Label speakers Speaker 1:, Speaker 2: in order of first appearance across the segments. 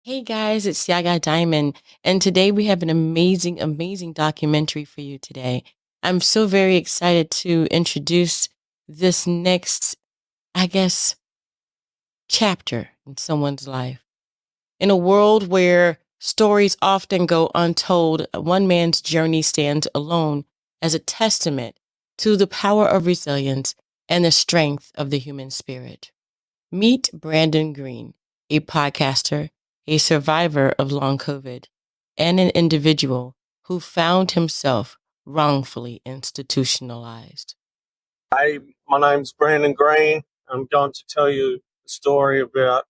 Speaker 1: Hey guys, it's Yaga Diamond, and today we have an amazing, amazing documentary for you today. I'm so very excited to introduce this next, I guess, chapter in someone's life. In a world where stories often go untold, one man's journey stands alone as a testament to the power of resilience and the strength of the human spirit. Meet Brandon Green, a podcaster, a survivor of long COVID, and an individual who found himself wrongfully institutionalized.
Speaker 2: Hey, my name's Brandon Green. I'm going to tell you a story about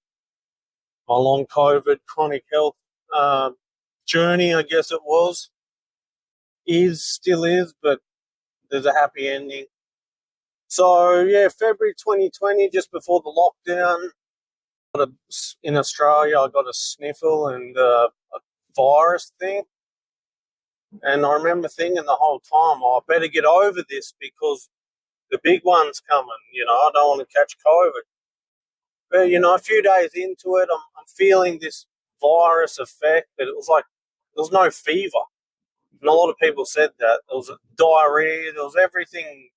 Speaker 2: my long COVID chronic health journey, I guess it was. Still is, but there's a happy ending. So, yeah, February 2020, just before the lockdown, in Australia, I got a sniffle and a virus thing. And I remember thinking the whole time, I better get over this because the big one's coming. I don't want to catch COVID. But, a few days into it, I'm feeling this virus effect, but it was like there was no fever. And a lot of people said that. There was diarrhea, there was everything,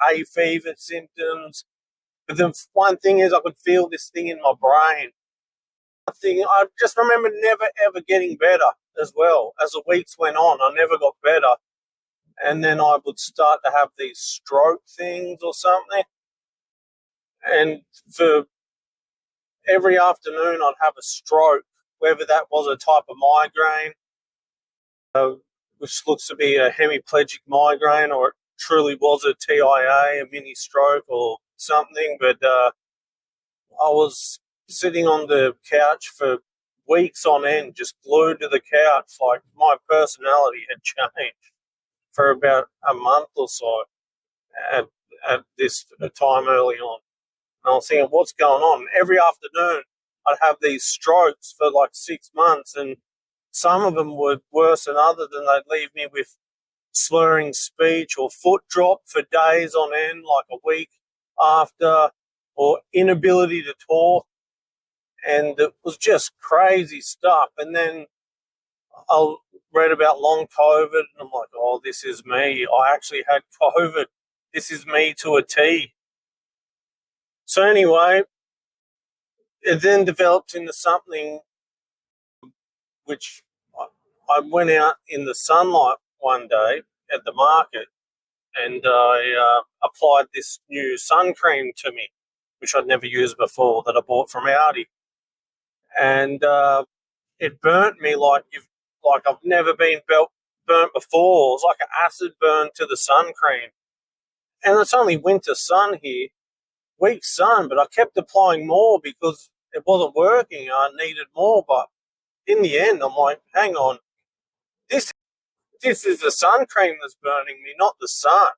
Speaker 2: hay fever symptoms. But the one thing is I could feel this thing in my brain. I just remember never, ever getting better as well. As the weeks went on, I never got better. And then I would start to have these stroke things or something. And for every afternoon I'd have a stroke, whether that was a type of migraine, which looks to be a hemiplegic migraine, or it truly was a TIA, a mini stroke or something. But I was sitting on the couch for weeks on end, just glued to the couch, like my personality had changed for about a month or so at this time early on. And I was thinking, what's going on? Every afternoon, I'd have these strokes for like 6 months, and some of them were worse than others, and they'd leave me with slurring speech or foot drop for days on end, like a week after, or inability to talk. And it was just crazy stuff. And then I read about long COVID, and I'm like, oh, this is me. I actually had COVID. This is me to a T. So anyway, it then developed into something which I went out in the sunlight one day at the market, and I applied this new sun cream to me, which I'd never used before, that I bought from Audi. And it burnt me like I've never been burnt before. It was like an acid burn to the sun cream. And it's only winter sun here, weak sun, but I kept applying more because it wasn't working. I needed more, but in the end, I'm like, hang on, this is the sun cream that's burning me, not the sun.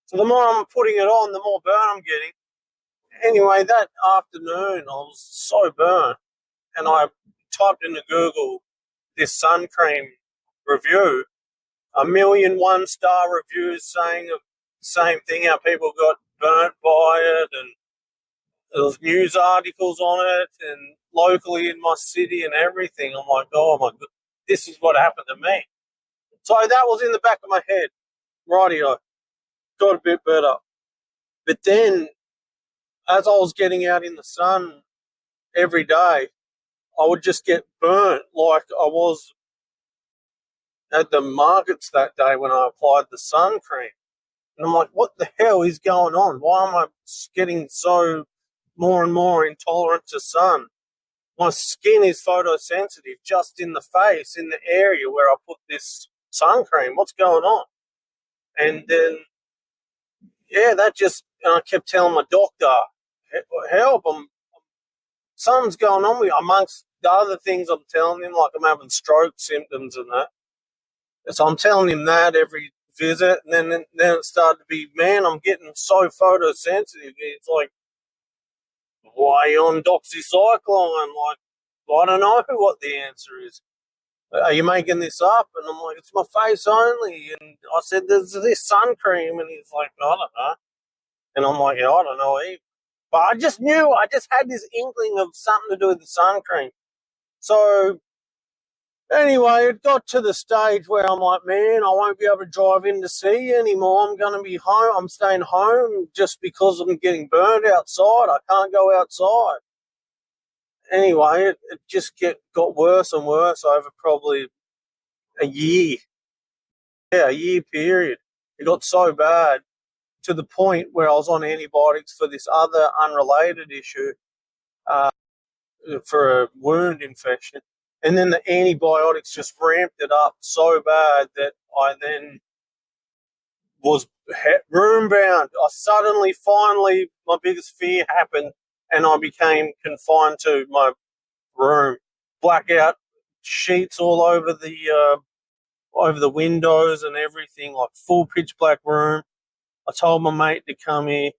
Speaker 2: So the more I'm putting it on, the more burn I'm getting. Anyway, that afternoon, I was so burnt, and I typed into Google this sun cream review, 1,000,000 one-star reviews saying the same thing, how people got burnt by it, and there was news articles on it, and locally in my city and everything. I'm like, oh my God, this is what happened to me. So that was in the back of my head. Rightio, got a bit better. But then, as I was getting out in the sun every day, I would just get burnt like I was at the markets that day when I applied the sun cream. And I'm like, what the hell is going on? Why am I getting so more and more intolerant to sun? My skin is photosensitive just in the face, in the area where I put this sun cream. What's going on? And then, yeah, and I kept telling my doctor, help, something's going on with me. Amongst the other things I'm telling him, like I'm having stroke symptoms and that. So I'm telling him that every visit, and then it started to be, man, I'm getting so photosensitive. It's like, why are you on doxycycline? Like, I don't know what the answer is. Are you making this up? And I'm like, it's my face only. And I said, there's this sun cream. And he's like, no, I don't know. And I'm like, yeah, I don't know either. But I just knew, I just had this inkling of something to do with the sun cream. So anyway, it got to the stage where I'm like, man, I won't be able to drive in to see you anymore. I'm going to be home. I'm staying home just because I'm getting burned outside. I can't go outside. Anyway, it just got worse and worse over probably a year. Yeah, a year period. It got so bad to the point where I was on antibiotics for this other unrelated issue, for a wound infection. And then the antibiotics just ramped it up so bad that I then was room bound. Finally, my biggest fear happened and I became confined to my room. Blackout sheets all over the windows and everything, like full pitch black room. I told my mate to come here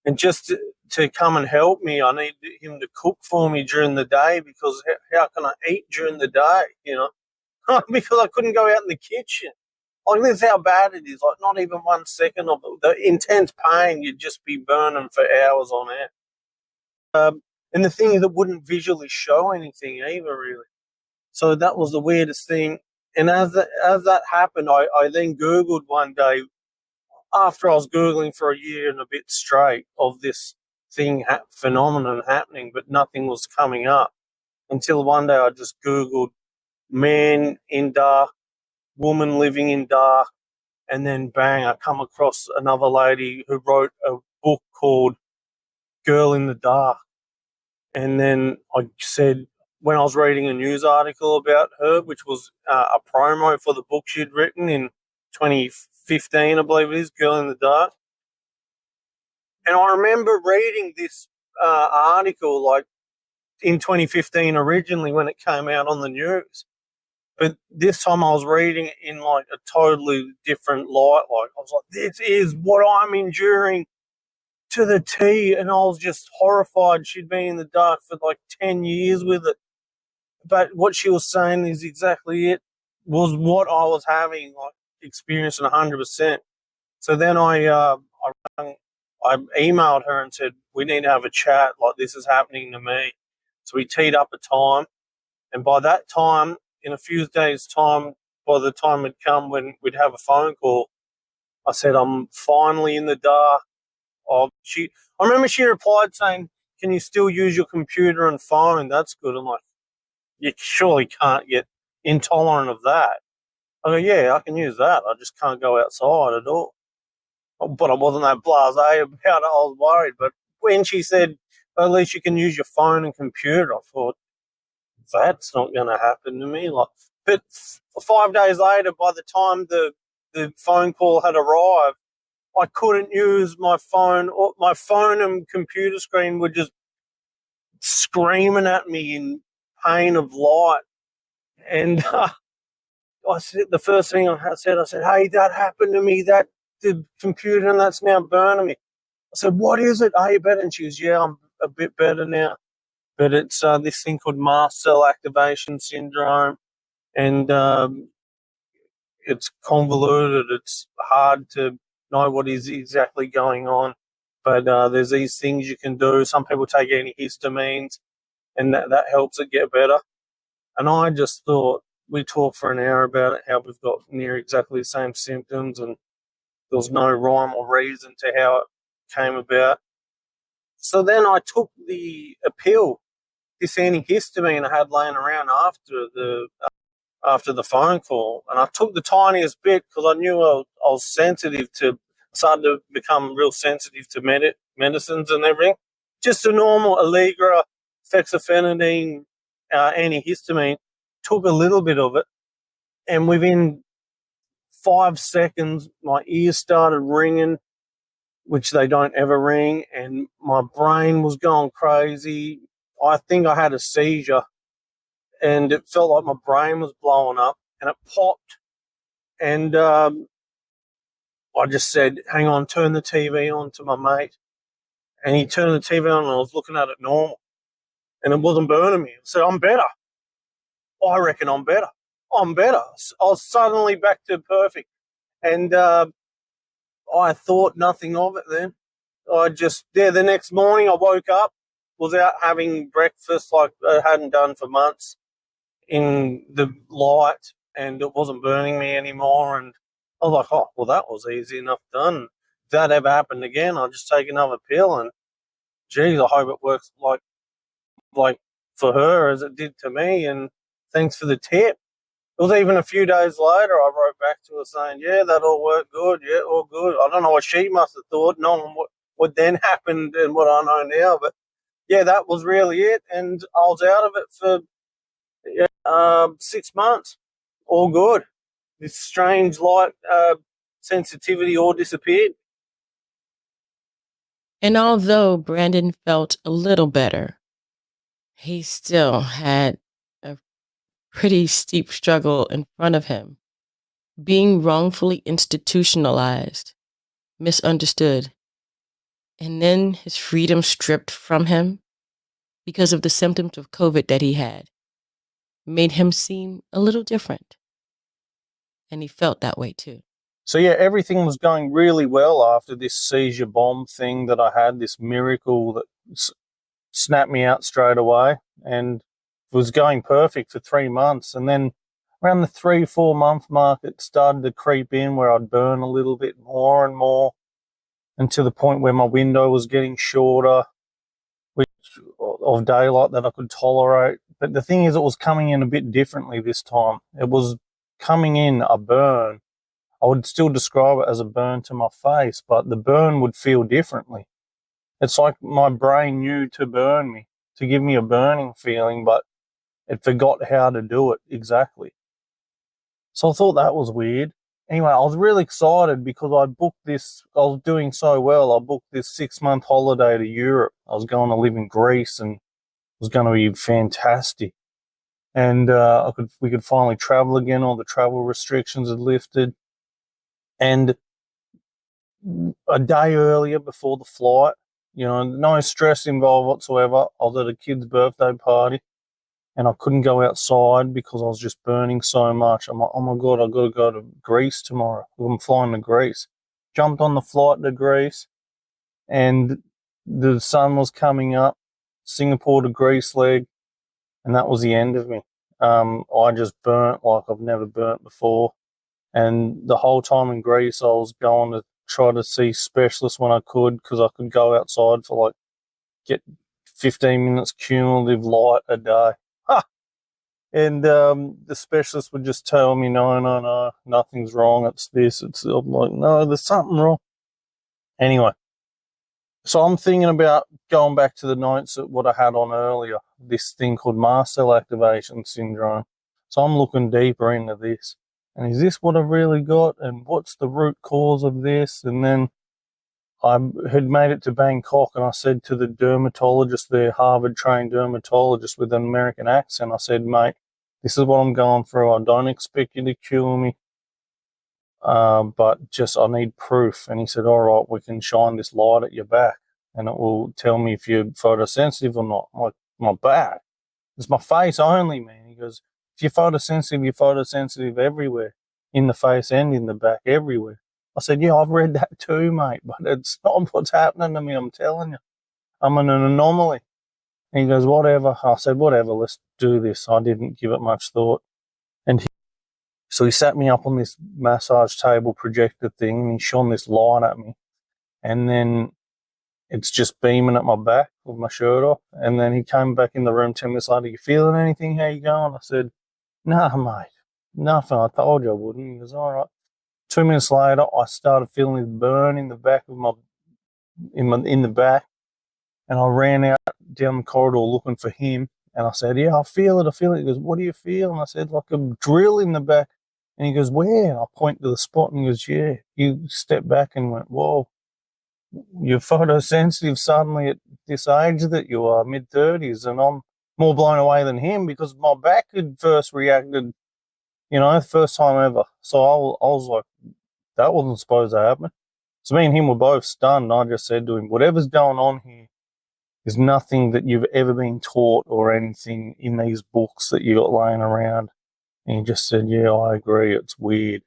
Speaker 2: and just to come and help me. I need him to cook for me during the day because how can I eat during the day, because I couldn't go out in the kitchen. Like, this is how bad it is. Like, not even 1 second of the intense pain, you'd just be burning for hours on end. And the thing is, it wouldn't visually show anything either, really. So that was the weirdest thing. And as that happened, I then Googled one day, after I was Googling for a year and a bit straight of this phenomenon happening, but nothing was coming up until one day I just Googled man in dark, woman living in dark, and then bang, I come across another lady who wrote a book called Girl in the Dark. And then I said, when I was reading a news article about her, which was a promo for the book she'd written in 2015, I believe it is, Girl in the Dark. And I remember reading this article like in 2015 originally when it came out on the news. But this time I was reading it in like a totally different light. Like, I was like, this is what I'm enduring to the T. And I was just horrified. She'd been in the dark for like 10 years with it. But what she was saying is exactly it, was what I was having, like, experiencing 100%. So then I emailed her and said, we need to have a chat, like, this is happening to me. So we teed up a time. And by that time, in a few days' time, by the time it'd come when we'd have a phone call, I said, I'm finally in the dark. I remember she replied saying, can you still use your computer and phone? That's good. I'm like, you surely can't get intolerant of that. I go, yeah, I can use that. I just can't go outside at all. But I wasn't that blasé about it. I was worried. But when she said, at least you can use your phone and computer, I thought, that's not going to happen to me. Like, but 5 days later, by the time the phone call had arrived, I couldn't use my phone. Or my phone and computer screen were just screaming at me in pain of light. And I said, the first thing I said, hey, that happened to me. That the computer, and that's now burning me. I said, what is it? Are you better? And she goes, yeah, I'm a bit better now. But it's this thing called mast cell activation syndrome, and it's convoluted. It's hard to know what is exactly going on. But there's these things you can do. Some people take antihistamines, and that helps it get better. And I just thought, we talked for an hour about it, how we've got near exactly the same symptoms, and there was no rhyme or reason to how it came about. So then I took the pill, this antihistamine I had laying around after the phone call, and I took the tiniest bit because I knew I was sensitive to, started to become real sensitive to medicines and everything. Just a normal Allegra, fexofenadine antihistamine, took a little bit of it, and within 5 seconds, my ears started ringing, which they don't ever ring, and my brain was going crazy. I think I had a seizure, and it felt like my brain was blowing up, and it popped. And I just said, hang on, turn the TV on to my mate. And he turned the TV on, and I was looking at it normal, and it wasn't burning me. I said, I'm better. I reckon I'm better. I'm better. I was suddenly back to perfect. And I thought nothing of it then. The next morning I woke up, was out having breakfast like I hadn't done for months. in the light, and it wasn't burning me anymore. And I was like, oh, well, that was easy enough done. If that ever happened again, I'll just take another pill. And geez, I hope it works like for her as it did to me. And thanks for the tip. It was even a few days later, I wrote back to her saying, yeah, that all worked good. Yeah, all good. I don't know what she must have thought, knowing what then happened and what I know now. But yeah, that was really it. And I was out of it for 6 months. All good. This strange light sensitivity all disappeared.
Speaker 1: And although Brandon felt a little better, he still had a pretty steep struggle in front of him. Being wrongfully institutionalized, misunderstood, and then his freedom stripped from him because of the symptoms of COVID that he had made him seem a little different. And he felt that way too.
Speaker 2: So yeah, everything was going really well after this seizure bomb thing that I had, this miracle that snapped me out straight away, and was going perfect for 3 months. And then around the 3-4 month mark, it started to creep in where I'd burn a little bit more and more, and to the point where my window was getting shorter of daylight that I could tolerate. But the thing is, it was coming in a bit differently this time. It was coming in a burn. I would still describe it as a burn to my face, but the burn would feel differently. It's like my brain knew to burn me, to give me a burning feeling, but it forgot how to do it exactly. So I thought that was weird. Anyway, I was really excited because I was doing so well. I booked this 6-month holiday to Europe. I was going to live in Greece, and it was going to be fantastic. And we could finally travel again. All the travel restrictions had lifted. And a day earlier before the flight, no stress involved whatsoever, I was at a kid's birthday party, and I couldn't go outside because I was just burning so much. I'm like, oh my God, I've got to go to Greece tomorrow. I'm flying to Greece. Jumped on the flight to Greece, and the sun was coming up, Singapore to Greece leg, and that was the end of me. I just burnt like I've never burnt before. And the whole time in Greece, I was going to try to see specialists when I could, because I could go outside for get 15 minutes cumulative light a day. Ha! And the specialist would just tell me, no, nothing's wrong. It's this. I'm like, no, there's something wrong. Anyway, so I'm thinking about going back to the notes at what I had on earlier, this thing called mast cell activation syndrome. So I'm looking deeper into this. And is this what I've really got? And what's the root cause of this? And then I had made it to Bangkok, and I said to the dermatologist there, Harvard-trained dermatologist with an American accent, I said, mate, this is what I'm going through. I don't expect you to cure me, but just I need proof. And he said, all right, we can shine this light at your back, and it will tell me if you're photosensitive or not. I'm like, my back? It's my face only, man. He goes, if you're photosensitive everywhere, in the face and in the back, everywhere. I said, yeah, I've read that too, mate, but it's not what's happening to me, I'm telling you. I'm an anomaly. And he goes, whatever. I said, whatever, let's do this. I didn't give it much thought. So he sat me up on this massage table projector thing, and he shone this light at me. And then it's just beaming at my back with my shirt off. And then he came back in the room 10 minutes later, you feeling anything? How you going? I said, nah, mate, nothing. I told you I wouldn't. He goes, all right. 2 minutes later, I started feeling this burn in the back of in the back, and I ran out down the corridor looking for him. And I said, yeah, I feel it. He goes, what do you feel? And I said, like a drill in the back. And he goes, where? And I point to the spot, and he goes, yeah. You stepped back and went, whoa, you're photosensitive suddenly at this age that you are, mid-30s. And I'm more blown away than him because my back had first reacted, first time ever. So I was like, that wasn't supposed to happen. So me and him were both stunned. I just said to him, whatever's going on here is nothing that you've ever been taught or anything in these books that you got laying around. And he just said, yeah, I agree. It's weird.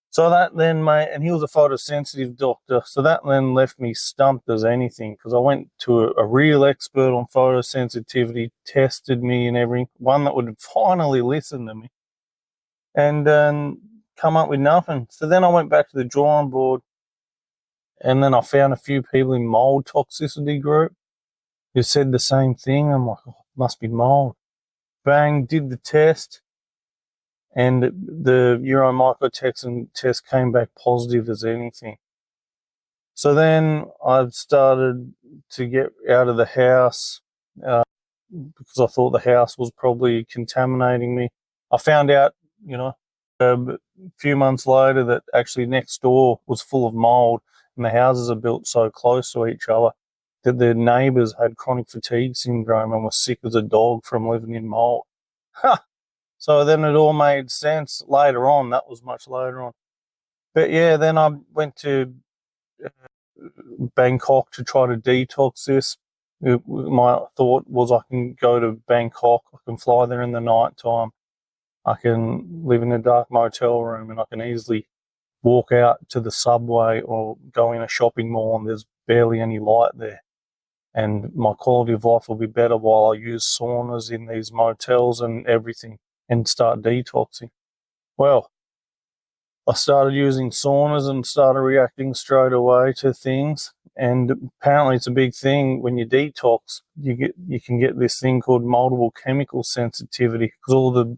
Speaker 2: So that then, mate, and he was a photosensitive doctor. So that then left me stumped as anything, because I went to a real expert on photosensitivity, tested me and everything, one that would finally listen to me, and then come up with nothing. So then I went back to the drawing board, and then I found a few people in mold toxicity group who said the same thing. I'm like, oh, it must be mold. Bang, did the test, and the uromycotoxin test came back positive as anything. So then I started to get out of the house because I thought the house was probably contaminating me. I found out, a few months later that actually next door was full of mold, and the houses are built so close to each other that the neighbours had chronic fatigue syndrome and were sick as a dog from living in mold. So then it all made sense later on. That was much later on. But yeah, then I went to Bangkok to try to detox this. My thought was I can go to Bangkok, I can fly there in the night time, I can live in a dark motel room, and I can easily walk out to the subway or go in a shopping mall and there's barely any light there. And my quality of life will be better while I use saunas in these motels and everything and start detoxing. Well, I started using saunas and started reacting straight away to things. And apparently it's a big thing when you detox, you can get this thing called multiple chemical sensitivity, because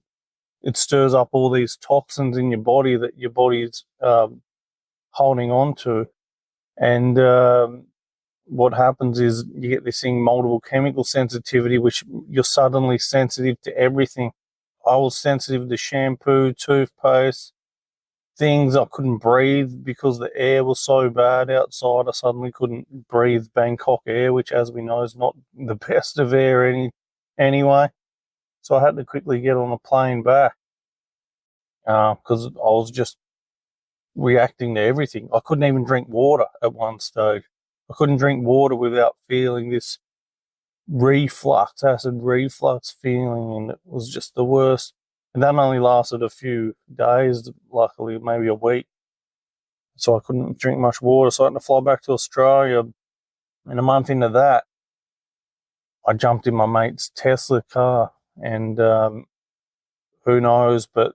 Speaker 2: it stirs up all these toxins in your body that your body's holding on to. And what happens is you get this thing, multiple chemical sensitivity, which you're suddenly sensitive to everything. I was sensitive to shampoo, toothpaste, things. I couldn't breathe because the air was so bad outside. I suddenly couldn't breathe Bangkok air, which, as we know, is not the best of air anyway. So I had to quickly get on a plane back because I was just reacting to everything. I couldn't even drink water at one stage. I couldn't drink water without feeling this acid reflux feeling, and it was just the worst. And that only lasted a few days, luckily, maybe a week. So I couldn't drink much water. So I had to fly back to Australia. And a month into that, I jumped in my mate's Tesla car, and who knows, but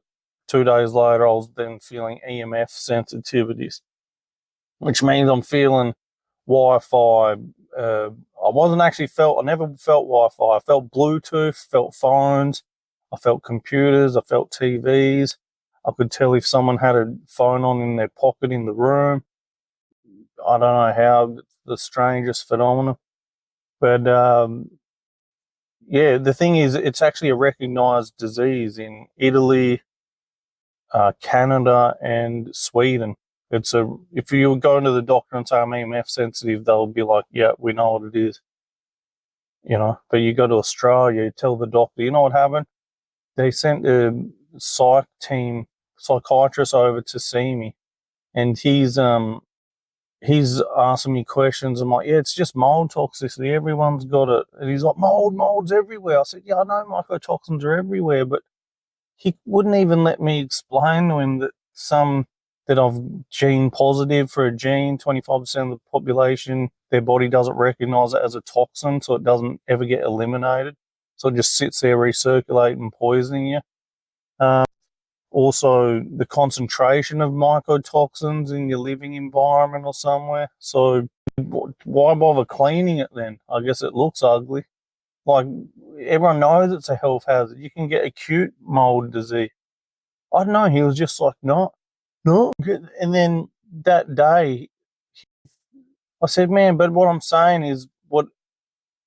Speaker 2: 2 days later, I was then feeling EMF sensitivities, which means I'm feeling Wi-Fi. I never felt Wi-Fi. I felt Bluetooth, felt phones, I felt computers, I felt TVs. I could tell if someone had a phone on in their pocket in the room. I don't know how, the strangest phenomenon. But yeah, the thing is, it's actually a recognized disease in Italy, Canada, and Sweden. If you go to the doctor and say I'm EMF sensitive, they'll be like, yeah, we know what it is. But you go to Australia, you tell the doctor, you know what happened? They sent a psychiatrist over to see me, and he's asking me questions. I'm like, yeah, it's just mold toxicity. Everyone's got it. And he's like, mold's everywhere. I said, yeah, I know mycotoxins are everywhere, but he wouldn't even let me explain to him that I've gene positive for a gene. 25% of the population, their body doesn't recognize it as a toxin, so it doesn't ever get eliminated. So it just sits there recirculating, poisoning you. Also, the concentration of mycotoxins in your living environment or somewhere. So why bother cleaning it then? I guess it looks ugly. Like, everyone knows it's a health hazard. You can get acute mold disease. I don't know. He was just like, no. And then that day, I said, man, but what I'm saying is what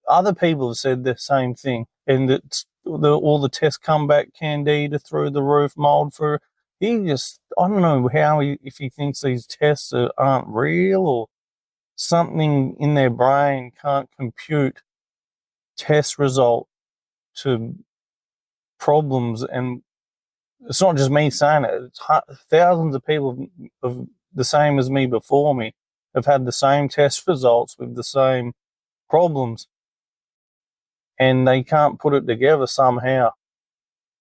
Speaker 2: other people have said, the same thing. And that all the tests come back candida through the roof, mold for. I don't know if he thinks these tests aren't real, or something in their brain can't compute test result to problems. And it's not just me saying it. It's thousands of people of the same as me before me have had the same test results with the same problems, and they can't put it together somehow.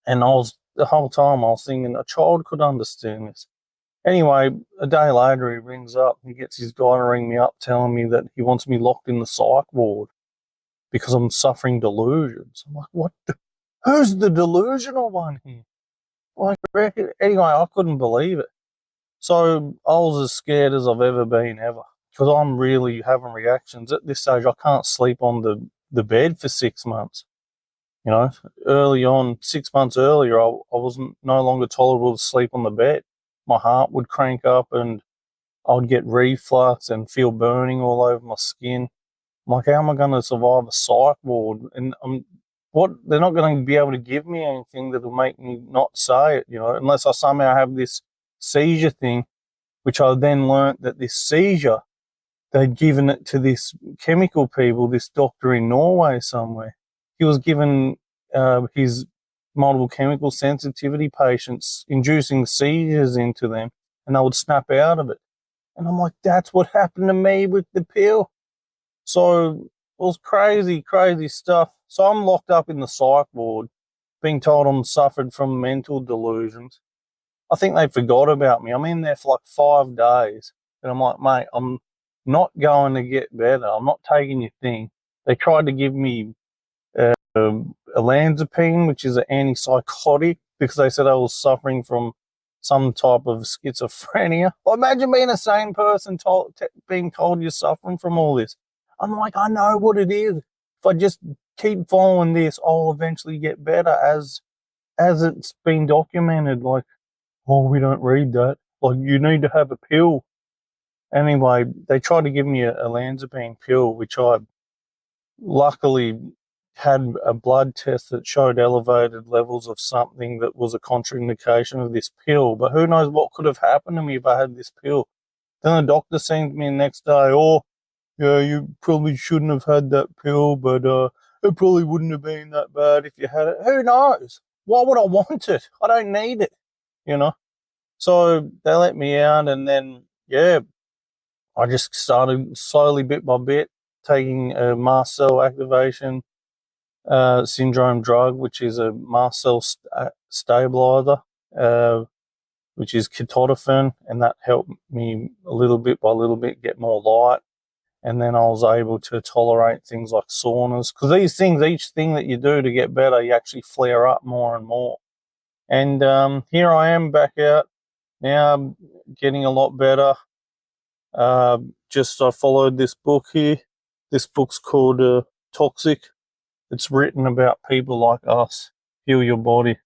Speaker 2: And the whole time I was thinking a child could understand this. Anyway, a day later he rings up. He gets his guy to ring me up telling me that he wants me locked in the psych ward because I'm suffering delusions. I'm like, what? Who's the delusional one here? Like, anyway, I couldn't believe it. So I was as scared as I've ever been ever because I'm really having reactions. At this stage, I can't sleep on the bed for 6 months. You know, early on, 6 months earlier, I wasn't no longer tolerable to sleep on the bed. My heart would crank up and I would get reflux and feel burning all over my skin. I'm like, how am I going to survive a psych ward? And they're not going to be able to give me anything that will make me not say it, unless I somehow have this seizure thing, which I then learnt that this seizure, they'd given it to this chemical people, this doctor in Norway somewhere. He was given his multiple chemical sensitivity patients, inducing seizures into them, and they would snap out of it. And I'm like, that's what happened to me with the pill. So it was crazy, crazy stuff. So I'm locked up in the psych ward, being told I'm suffered from mental delusions. I think they forgot about me. I'm in there for like 5 days. And I'm like, mate, I'm not going to get better. I'm not taking your thing. They tried to give me olanzapine, which is an antipsychotic, because they said I was suffering from some type of schizophrenia. Well, imagine being a sane person being told you're suffering from all this. I'm like, I know what it is. If I just keep following this, I'll eventually get better, as it's been documented. Like, oh, we don't read that. Like, you need to have a pill. Anyway, they tried to give me a olanzapine pill, which I luckily had a blood test that showed elevated levels of something that was a contraindication of this pill. But who knows what could have happened to me if I had this pill. Then the doctor sent me the next day, oh, yeah, you probably shouldn't have had that pill, but it probably wouldn't have been that bad if you had it. Who knows? Why would I want it? I don't need it, you know? So they let me out, and then, yeah, I just started slowly, bit by bit, taking a mast cell activation syndrome drug, which is a mast cell stabilizer, which is ketotifen, and that helped me a little bit by little bit get more light. And then I was able to tolerate things like saunas, because these things, each thing that you do to get better, you actually flare up more and more. And here I am back out now, I'm getting a lot better. I followed this book here. This book's called Toxic. It's written about people like us, Heal Your Body,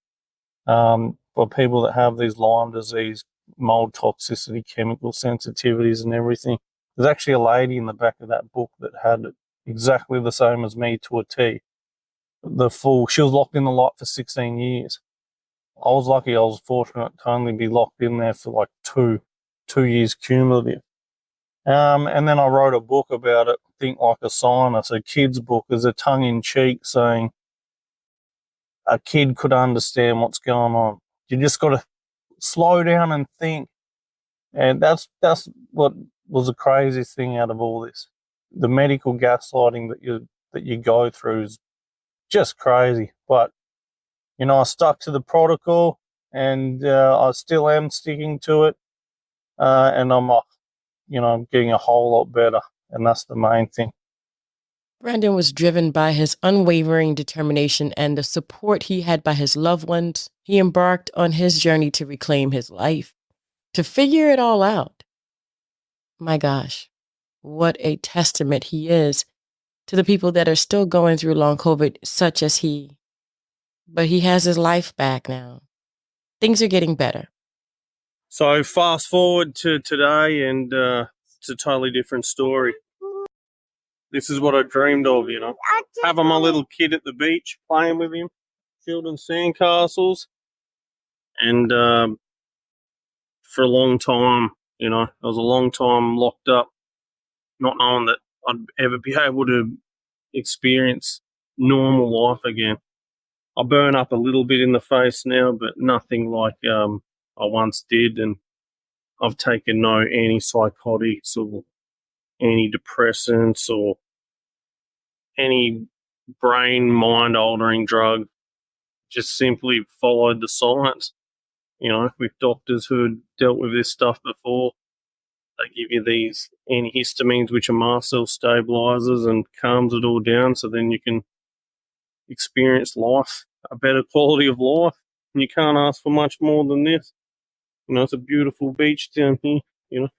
Speaker 2: for people that have these Lyme disease, mold toxicity, chemical sensitivities and everything. There's actually a lady in the back of that book that had it exactly the same as me to a T. She was locked in the light for 16 years. I was lucky, I was fortunate to only be locked in there for like two years cumulative. And then I wrote a book about it, Think Like a Scientist, a kid's book, as a tongue-in-cheek saying a kid could understand what's going on. You just got to slow down and think. And that's what was the craziest thing out of all this. The medical gaslighting that you go through is just crazy. But, I stuck to the protocol, and I still am sticking to it. And I'm getting a whole lot better. And that's the main thing.
Speaker 1: Brandon was driven by his unwavering determination and the support he had by his loved ones. He embarked on his journey to reclaim his life, to figure it all out. My gosh, what a testament he is to the people that are still going through long COVID, such as he. But he has his life back now. Things are getting better.
Speaker 2: So fast forward to today, and it's a totally different story. This is what I dreamed of, having my little kid at the beach, playing with him, building sandcastles, and for a long time, I was a long time locked up, not knowing that I'd ever be able to experience normal life again. I burn up a little bit in the face now, but nothing like I once did, and I've taken no antipsychotics or antidepressants or any brain mind altering drug. Just simply followed the science. with doctors who had dealt with this stuff before. They give you these antihistamines, which are mast cell stabilizers, and calms it all down, so then you can experience life, a better quality of life. And you can't ask for much more than this. It's a beautiful beach down here.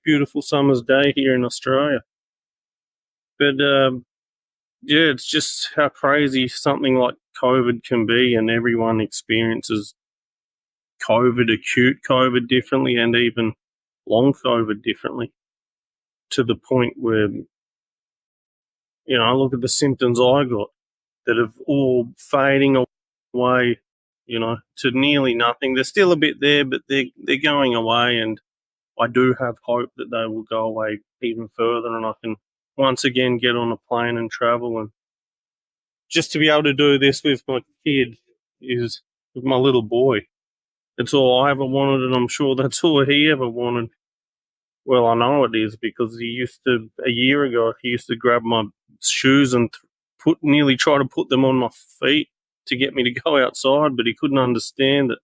Speaker 2: Beautiful summer's day here in Australia. But yeah, it's just how crazy something like COVID can be, and everyone experiences COVID, acute COVID differently, and even long COVID differently, to the point where, I look at the symptoms I got that have all fading away, to nearly nothing. They're still a bit there, but they're going away, and I do have hope that they will go away even further, and I can once again get on a plane and travel. And just to be able to do this with my kid is with my little boy. It's all I ever wanted, and I'm sure that's all he ever wanted. Well, I know it is, because a year ago, he used to grab my shoes and nearly try to put them on my feet to get me to go outside, but he couldn't understand that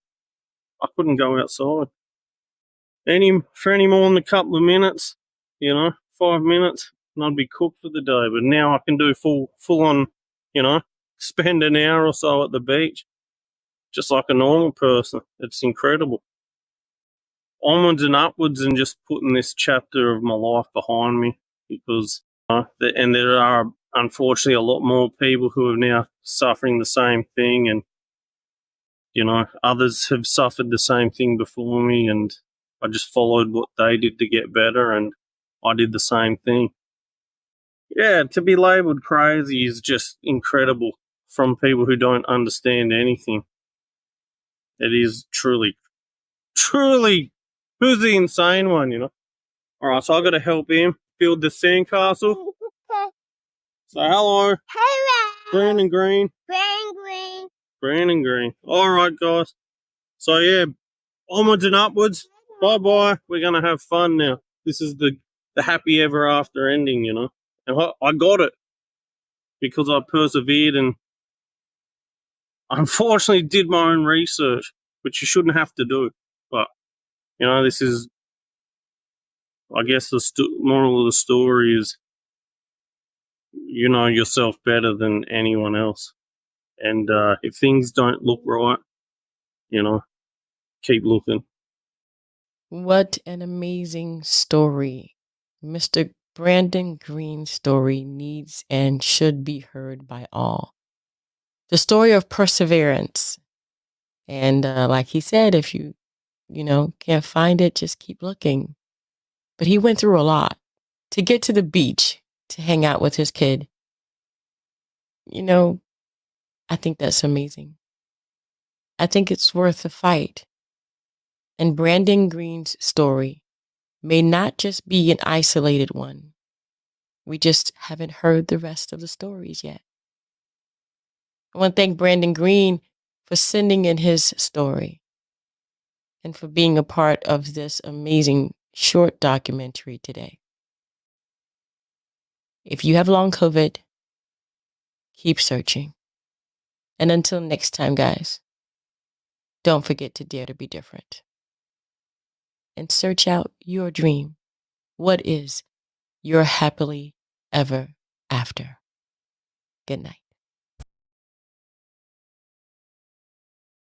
Speaker 2: I couldn't go outside for any more than a couple of minutes, 5 minutes, and I'd be cooked for the day. But now I can do full on, spend an hour or so at the beach, just like a normal person. It's incredible. Onwards and upwards, and just putting this chapter of my life behind me, because and there are unfortunately a lot more people who are now suffering the same thing, and others have suffered the same thing before me, and I just followed what they did to get better, and I did the same thing. Yeah, to be labelled crazy is just incredible from people who don't understand anything. It is truly, who's the insane one, All right, so I got to help him build the sandcastle. So hello.
Speaker 3: Hello.
Speaker 2: Brandon Green.
Speaker 3: Green.
Speaker 2: Brandon Green. All right, guys. So yeah, onwards and upwards. Bye-bye. We're going to have fun now. This is the happy ever after ending, And I got it because I persevered and unfortunately did my own research, which you shouldn't have to do. But, this is, I guess, the moral of the story is you know yourself better than anyone else. And if things don't look right, keep looking.
Speaker 1: What an amazing story. Mr. Brandon Green's story needs and should be heard by all. The story of perseverance. And like he said, if you can't find it, just keep looking. But he went through a lot to get to the beach to hang out with his kid. I think that's amazing. I think it's worth the fight. And Brandon Green's story may not just be an isolated one. We just haven't heard the rest of the stories yet. I want to thank Brandon Green for sending in his story and for being a part of this amazing short documentary today. If you have long COVID, keep searching. And until next time, guys, don't forget to dare to be different. And search out your dream. What is your happily ever after? Good night.